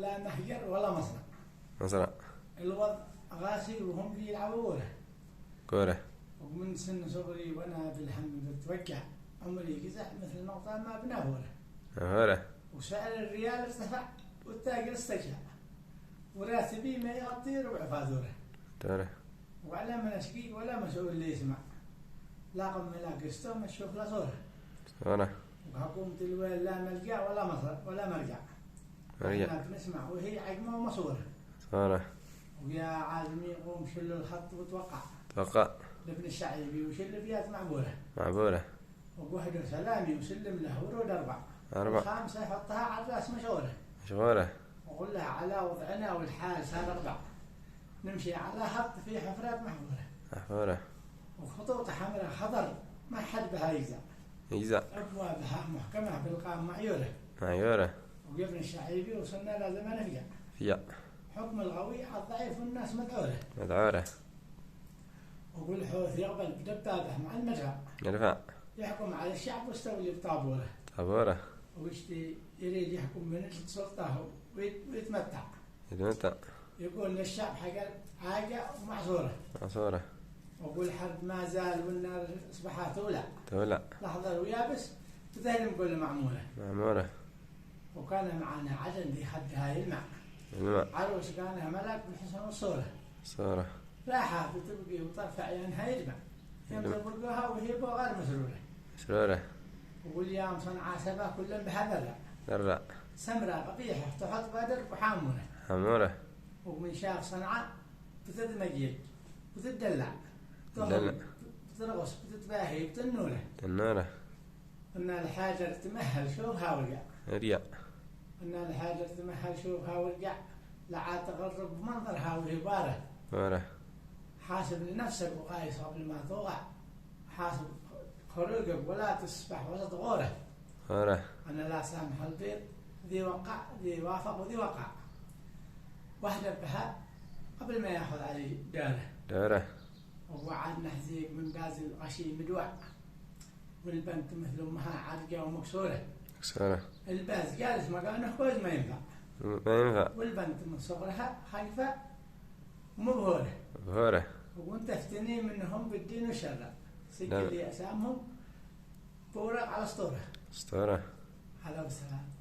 لا مهجر ولا مصنع. مصنع. الوضع غاسي وهم بيلعبوا كورة. ومن سن صغري وانا بالهم بتوجع عمري قزح مثل نقطة ما بنافورة. هورة. وسعر الريال ارتفع والتاجر استجاب وراتبي ما يغطي ربع فاتورة. تورة. وعلى من اشقيق ولا مسؤول اللي يسمع. لا قم لا قسطه ما تشوف لا صورة. صورة. وحكومة الويل لا ملجأ ولا مصر ولا مرجع. مرجع. احنا بنسمع وهي عقمة ومصورة. صورة. ويا عازمي قوم شلوا الخط وتوقع. توقع. لابن الشعيبي وشل بيات معبورة. معبورة. وقهد سلامي وسلم له ورود أربع. 4. الخامسة يحطها على الراس مشورة. مشغولة. وقول لها على وضعنا والحال صار 4. نمشي على خط في حفرات محفورة. محفورة. وخطوط حمراء خضر ما حد بها يجزع. يجزع. أبوابها محكمة بالقام معيورة. معيورة. وقبل الشعيبي وصلنا لازم نرجع. فيا. حكم القوي على الضعيف والناس مدعورة. مدعورة. وقول حوث يقبل بدبابه مع المدفع. يرفع. يحكم على الشعب واستولي بطابوره. طابورة. ويشتي يريد يحكم من سلطته ويتمتع. يتمتع. يقول للشعب حاجة ومعصورة. معصورة. وقول حرب ما زال والنار اصبحت تولع. تولع. لحظة ويابس تذهل كل معمولة. معمورة. وكان معنا عدن في خد هاي الماء. الماء. عروس كانها ملك بالحسن والصورة. صورة. راحة بتبقي وطرف عينها يجمع. يوم تبقوها وهي غير مسرورة. مسرورة. وقول يا صنعاء سبا كلهم بهذا درع. سمرة قبيحة تحط بدر وحامونة. حمورة. ومن شاف صنعاء بتدمجيج بتدلع دلع. بترقص بتتباهي بتنورة. تنورة. إن الحاجة تمهل شوفها ورجع. ريا. إن الحاجة تمهل شوفها ورجع لعاد تغرب بمنظرها وهي بارة. بارة. حاسب لنفسك وقايس قبل ما توقع. حاسب خروجك ولا تسبح وسط غوره. غورة. أنا لا سامح البيض ذي وقع ذي وافق وذي وقع. واحدة بها قبل ما ياخذ علي داره. دورة. ووعد نحزيق من باز الغشي مدوع. والبنت مثل أمها عرقة ومكسورة. مكسورة. الباز جالس مكانه كويس ما ينفع. ما ينفع. والبنت من صغرها خايفة ومبهورة. بهورة. وانت تفتني منهم بالدين والشرع. سجل لي أسامهم بورق على اسطورة. اسطورة. هلا والسلام.